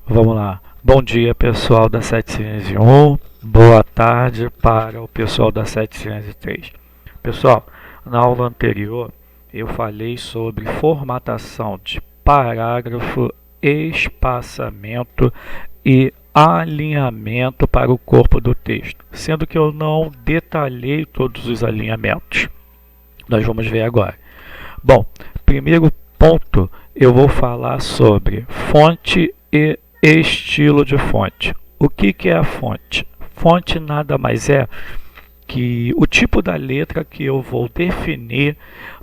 Vamos lá. Bom dia, pessoal da 701. Boa tarde para o pessoal da 703. Pessoal, na aula anterior eu falei sobre formatação de parágrafo, espaçamento e alinhamento para o corpo do texto, sendo que eu não detalhei todos os alinhamentos. Nós vamos ver agora. Bom, primeiro ponto eu vou falar sobre fonte e estilo de fonte. O que é a fonte? Fonte nada mais é que o tipo da letra que eu vou definir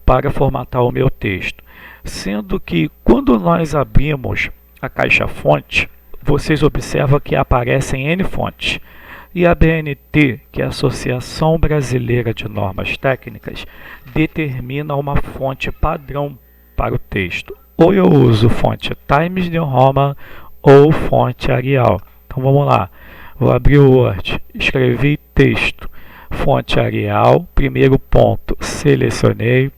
para formatar o meu texto. Sendo que quando nós abrimos a caixa fonte, vocês observam que aparecem N fontes. E a BNT, que é a Associação Brasileira de Normas Técnicas, determina uma fonte padrão para o texto. Ou eu uso fonte Times New Roman ou fonte Arial. Então vamos lá. Vou abrir o Word, escrevi texto, fonte Arial, primeiro ponto, selecionei,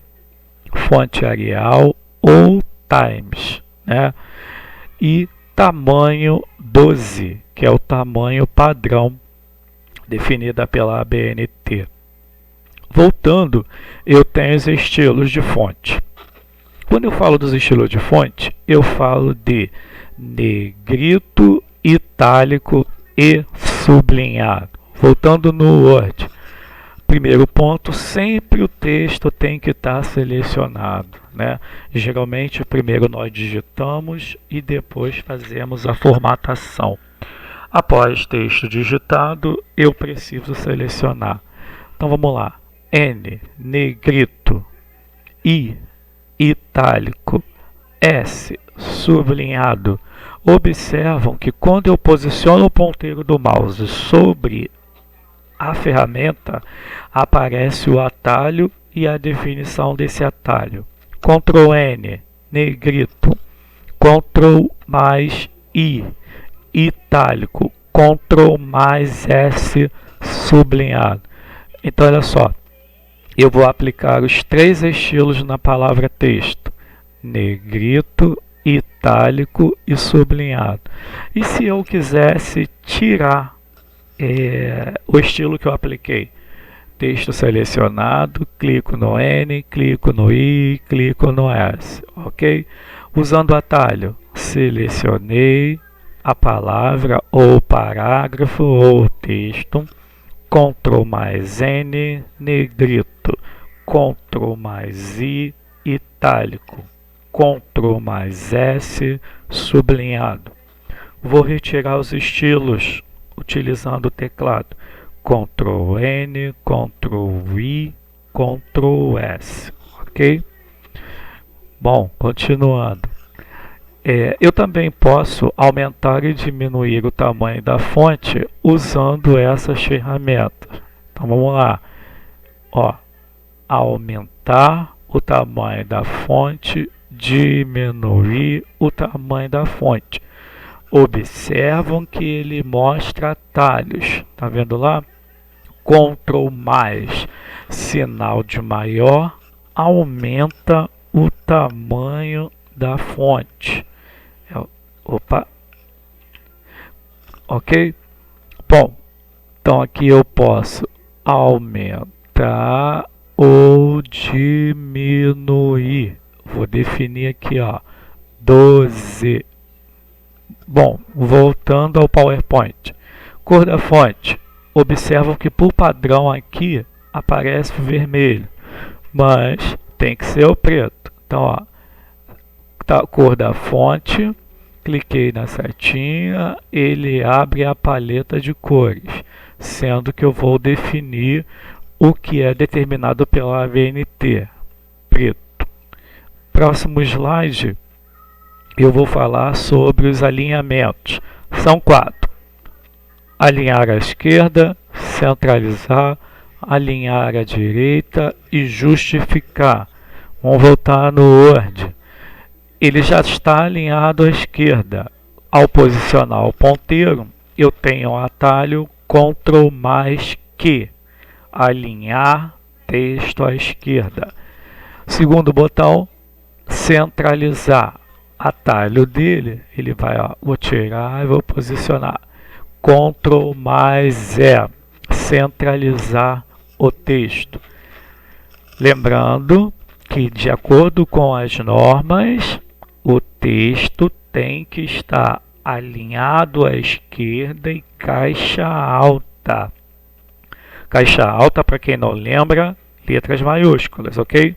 fonte Arial ou Times, né? E tamanho 12, que é o tamanho padrão definida pela ABNT. Voltando, eu tenho os estilos de fonte. Quando eu falo dos estilos de fonte, eu falo de negrito, itálico e sublinhado. Voltando no Word, primeiro ponto, sempre o texto tem que estar selecionado, né? Geralmente, primeiro nós digitamos e depois fazemos a formatação. Após texto digitado, eu preciso selecionar. Então vamos lá. N, negrito, I, itálico, S, sublinhado. Observam que quando eu posiciono o ponteiro do mouse sobre a ferramenta, aparece o atalho e a definição desse atalho. Ctrl N, negrito, Ctrl mais I, itálico, Ctrl mais S, sublinhado. Então, olha só, eu vou aplicar os três estilos na palavra texto: negrito, itálico e sublinhado. E se eu quisesse tirar o estilo que eu apliquei? Texto selecionado, clico no N, clico no I, clico no S, ok? Usando o atalho, selecionei a palavra ou parágrafo ou texto, Ctrl mais N, negrito, Ctrl mais I, itálico, Ctrl mais S, sublinhado. Vou retirar os estilos utilizando o teclado. Ctrl N, Ctrl I, Ctrl S, ok? Bom, continuando. Eu também posso aumentar e diminuir o tamanho da fonte usando essas ferramentas. Então vamos lá. Ó, aumentar o tamanho da fonte, diminuir o tamanho da fonte. Observam que ele mostra atalhos. Tá vendo lá? Ctrl mais sinal de maior aumenta o tamanho da fonte. Opa, ok? Bom, então aqui eu posso aumentar ou diminuir. Vou definir aqui, ó, 12. Bom, voltando ao PowerPoint. Cor da fonte. Observam que por padrão aqui aparece o vermelho, mas tem que ser o preto. Então, ó, tá a cor da fonte. Cliquei na setinha, ele abre a paleta de cores, sendo que eu vou definir o que é determinado pela ABNT, preto. Próximo slide, eu vou falar sobre os alinhamentos. São 4. Alinhar à esquerda, centralizar, alinhar à direita e justificar. Vamos voltar no Word. Ele já está alinhado à esquerda. Ao posicionar o ponteiro, eu tenho o atalho Ctrl mais Q, alinhar texto à esquerda. Segundo botão, centralizar. atalho dele, ele vai, ó, vou tirar e vou posicionar. Ctrl mais E, centralizar o texto. Lembrando que, de acordo com as normas, o texto tem que estar alinhado à esquerda e caixa alta. Caixa alta, para quem não lembra, letras maiúsculas, ok?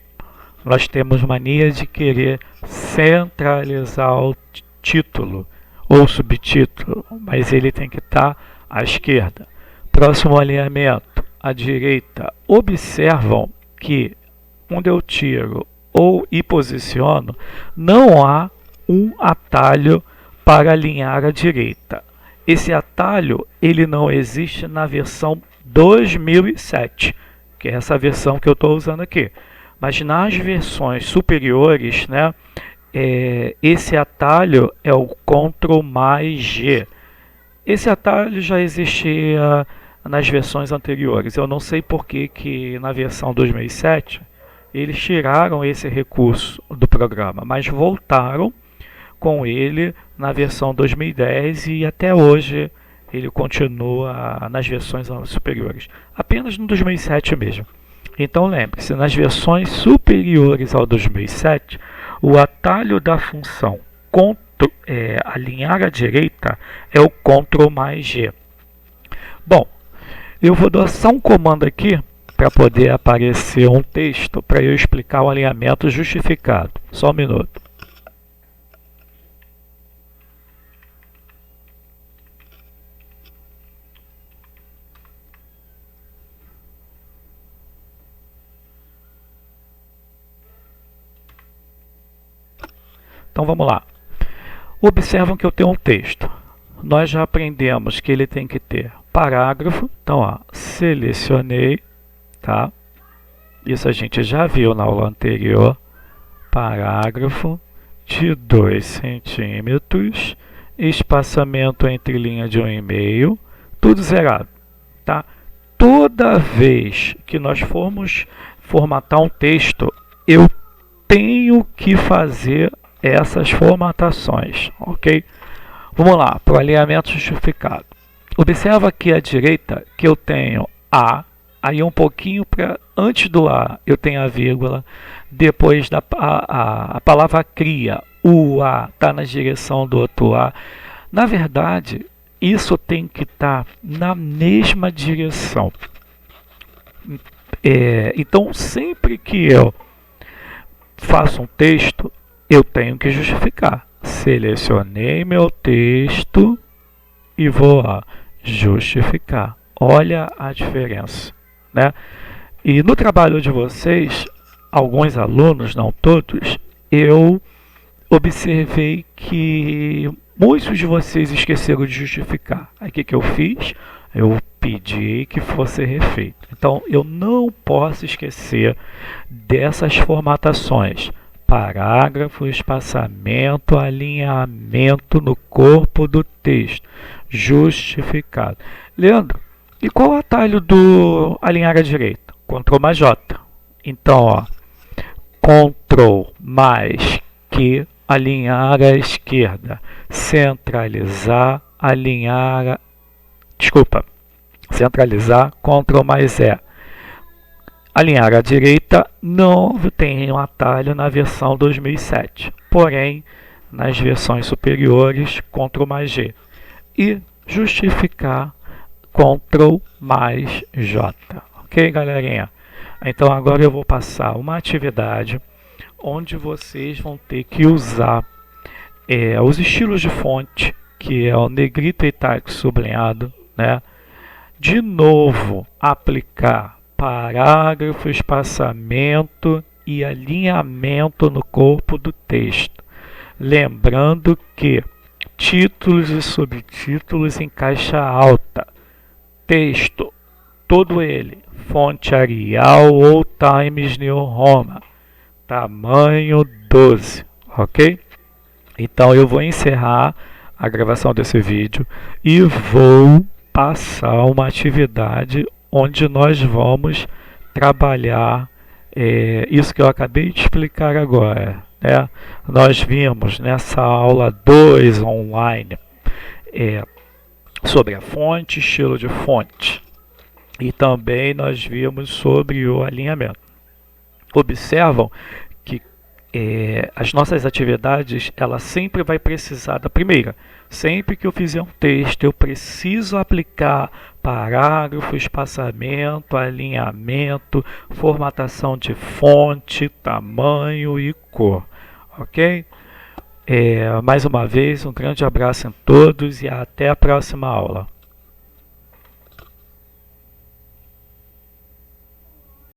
Nós temos mania de querer centralizar o título ou subtítulo, mas ele tem que estar à esquerda. Próximo alinhamento, à direita. Observam que onde eu tiro e posiciono, não há um atalho para alinhar à direita. Esse atalho ele não existe na versão 2007, que é essa versão que eu estou usando aqui. Mas nas versões superiores, né, esse atalho é o Ctrl mais G. Esse atalho já existia nas versões anteriores. Eu não sei por que na versão 2007 eles tiraram esse recurso do programa, mas voltaram com ele na versão 2010 e até hoje ele continua nas versões superiores. Apenas no 2007 mesmo. Então lembre-se, nas versões superiores ao 2007, o atalho da função alinhar à direita é o Ctrl mais G. Bom, eu vou dar só um comando aqui para poder aparecer um texto para eu explicar o alinhamento justificado. Só um minuto. Então vamos lá. Observam que eu tenho um texto. Nós já aprendemos que ele tem que ter parágrafo. Então, ó, selecionei, tá? Isso a gente já viu na aula anterior. Parágrafo de 2 centímetros, espaçamento entre linha de 1,5, tudo zerado, tá? Toda vez que nós formos formatar um texto, eu tenho que fazer essas formatações, ok? Vamos lá, para o alinhamento justificado. Observa aqui à direita que eu tenho A, aí um pouquinho antes do A eu tenho a vírgula, depois a palavra cria, o A está na direção do outro A. Na verdade, isso tem que estar na mesma direção. Então, sempre que eu faço um texto, eu tenho que justificar. Selecionei meu texto e vou justificar. Olha a diferença, né? E no trabalho de vocês, alguns alunos, não todos, eu observei que muitos de vocês esqueceram de justificar. Aí o que eu fiz? Eu pedi que fosse refeito. Então, eu não posso esquecer dessas formatações. Parágrafo, espaçamento, alinhamento no corpo do texto. Justificado. Leandro, e qual o atalho do alinhar à direita? Ctrl mais J. Então, ó, Ctrl mais Q, alinhar à esquerda. Centralizar, centralizar, Ctrl mais E. Alinhar à direita não tem um atalho na versão 2007, porém, nas versões superiores, Ctrl mais G. E justificar, Ctrl mais J. Ok, galerinha? Então, agora eu vou passar uma atividade onde vocês vão ter que usar os estilos de fonte, que é o negrito e italic sublinhado, né? De novo, aplicar parágrafo, espaçamento e alinhamento no corpo do texto. Lembrando que títulos e subtítulos em caixa alta. Texto, todo ele, fonte Arial ou Times New Roman, tamanho 12, ok? Então eu vou encerrar a gravação desse vídeo e vou passar uma atividade onde nós vamos trabalhar isso que eu acabei de explicar agora. né? Nós vimos nessa aula 2 online sobre a fonte, estilo de fonte, e também nós vimos sobre o alinhamento. Observam que as nossas atividades, ela sempre vai precisar da primeira. Sempre que eu fizer um texto, eu preciso aplicar parágrafo, espaçamento, alinhamento, formatação de fonte, tamanho e cor. Ok? Mais uma vez, um grande abraço em todos e até a próxima aula.